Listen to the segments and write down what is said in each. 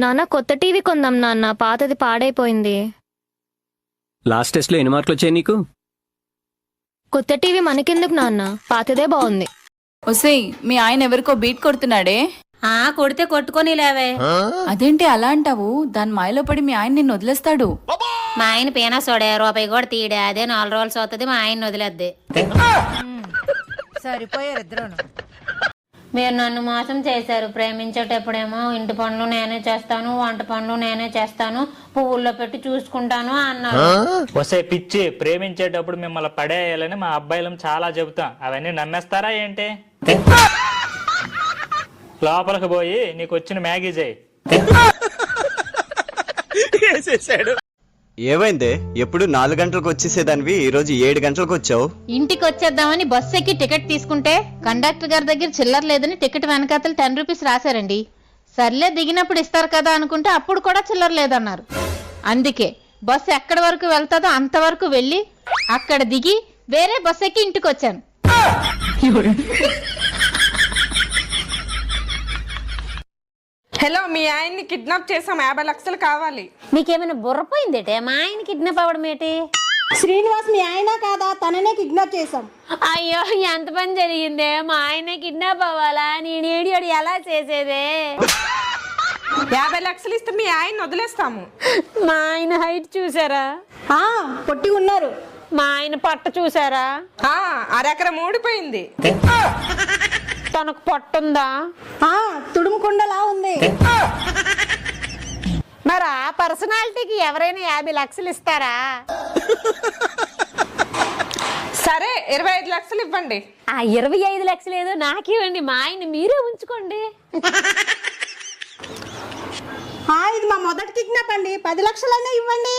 నాన్న కొత్త టీవీ కొందాం నాన్న, పాతది పాడైపోయింది. లాస్ట్ టెస్ట్లో ఎన్ని మార్కులు వచ్చాయి నీకు? కొత్త టీవీ మనకెందుకు నాన్న, పాతదే బాగుంది. ఒసేయ్, మీ ఆయన ఎవరికో బీట్ కొడుతున్నాడే? కొడితే కొట్టుకొని లేవే. అదేంటి అలా అంటావు? దాని మాయలో పడి మీ ఆయన నిన్ను వదిలేస్తాడు. మా ఆయన పీనాసోడే, రూపాయి కూడా తీయడే. అదే 4 రోజులు అవుతుంది, మా ఆయన వదిలేద్ది. సరిపోయారు ఇద్దరు. మీరు నన్ను మోసం చేశారు. ప్రేమించేటప్పుడేమో ఇంటి పనులు నేనే చేస్తాను, వంట పనులు నేనే చేస్తాను, పువ్వుల్లో పెట్టి చూసుకుంటాను అన్నారు. వసే పిచ్చి, ప్రేమించేటప్పుడు మిమ్మల్ని పడేయాలని మా అబ్బాయిలం చాలా చెబుతాం. అవన్నీ నమ్మేస్తారా ఏంటి? లోపలికి పోయి నీకు వచ్చిన మ్యాగీ చేయి. ఏమైందే? ఎప్పుడు 4 గంటలకు వచ్చేసేదానివి ఈరోజు 7 గంటలకు వచ్చావు. ఇంటికి వచ్చేద్దామని బస్సు ఎక్కి టికెట్ తీసుకుంటే కండక్టర్ గారి దగ్గర చిల్లర లేదని టికెట్ వెనకాతలు 10 రూపీస్ రాశారండి. సర్లే దిగినప్పుడు ఇస్తారు కదా అనుకుంటే అప్పుడు కూడా చిల్లర లేదన్నారు. అందుకే బస్సు ఎక్కడి వరకు వెళ్తాదో అంతవరకు వెళ్ళి అక్కడ దిగి వేరే బస్సు ఎక్కి ఇంటికి వచ్చాను. హలో, మీ ఆయన్ని కిడ్నాప్ చేసాం, 50 లక్షలు కావాలి. మీకేమైనా బుర్రపోయిందేటే? మా ఆయన కిడ్నాప్ అవ్వడం ఏంటి? శ్రీనివాస్ మీ ఆయన కాదా? తననే కిడ్నాప్ చేసాం. అయ్యో, ఎంత పని జరిగిందే! మా ఆయన కిడ్నాప్ అవ్వాలా? నేను ఏడియోడు ఎలా చేసేదే? 50 లక్షలు ఇస్తే మీ ఆయన్ని వదిలేస్తాము. మా ఆయన హైట్ చూసారా? పొట్టి ఉన్నారు. మా ఆయన పట్ట చూసారా? అరెకరం ఊడిపోయింది. తనకు పట్టుందా? తుడుముకుండలా ఉంది. మరి ఆ పర్సనాలిటీకి ఎవరైనా 50 లక్షలు ఇస్తారా? సరే, 25 లక్షలు ఇవ్వండి. 25 లక్షలు ఏదో నాకివ్వండి, మా ఆయన మీరే ఉంచుకోండి. ఇది మా మొదటి కిడ్నాప్ అండి, 10 లక్షలైనా ఇవ్వండి.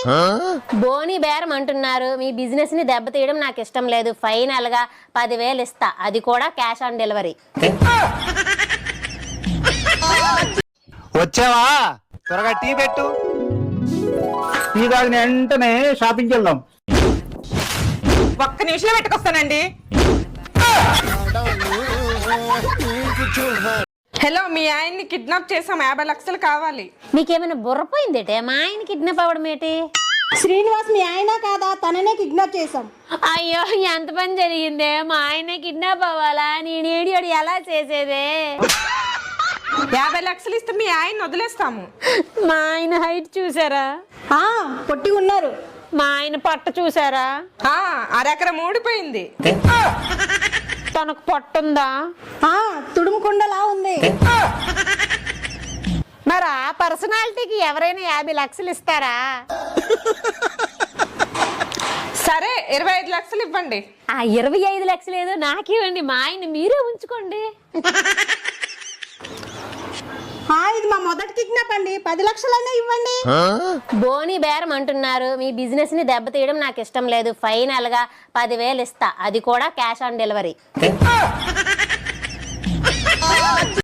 బోని బేరం అంటున్నారు. మీ బిజినెస్ ని దెబ్బతీయడం నాకు ఇష్టం లేదు. ఫైనల్ గా 10,000 ఇస్తా, అది కూడా క్యాష్ ఆన్ డెలివరీ. వచ్చావా? త్వరగా టీ పెట్టు. టీ తాగిన వెంటనే షాపింగ్కి వెళ్దాం. ఒక్క నిమిషంలో పెట్టుకొస్తానండి. హలో, మీ ఆయన్ని కిడ్నాప్ చేసాం, 50 లక్షలు కావాలి. మీకేమైనా బుర్రపోయిందేటే? మా ఆయన కిడ్నాప్ అవ్వడం ఏంటి? శ్రీనివాస్ మీ ఆయన కాదా? తననే కిడ్నాప్ చేసాం. అయ్యో, ఎంత పని జరిగిందే? మా ఆయన కిడ్నాప్ అవ్వాలా? నేను ఏడియోడు ఎలా చేసేదే? 50 లక్షలు ఇస్తే మీ ఆయన్ని వదిలేస్తాము. మా ఆయన హైట్ చూసారా? పొట్టి ఉన్నారు. మా ఆయన పట్ట చూసారా? అరెకరం ఊడిపోయింది. తనకు పట్టుందా? తుడుముకుండలా ఉంది. మరి ఆ పర్సనాలిటీకి ఎవరైనా 50 లక్షలు ఇస్తారా? సరే, 25 లక్షలు ఇవ్వండి. 25 లక్షలు ఏదో నాకివ్వండి, మా ఆయన మీరే ఉంచుకోండి. ఇది మా మొదటి కిడ్నాప్ అండి, 10 లక్షలైనా ఇవ్వండి. బోని బేరం అంటున్నారు. మీ బిజినెస్ ని దెబ్బతీయడం నాకు ఇష్టం లేదు. ఫైనల్ గా 10,000 ఇస్తా, అది కూడా క్యాష్ ఆన్ డెలివరీ.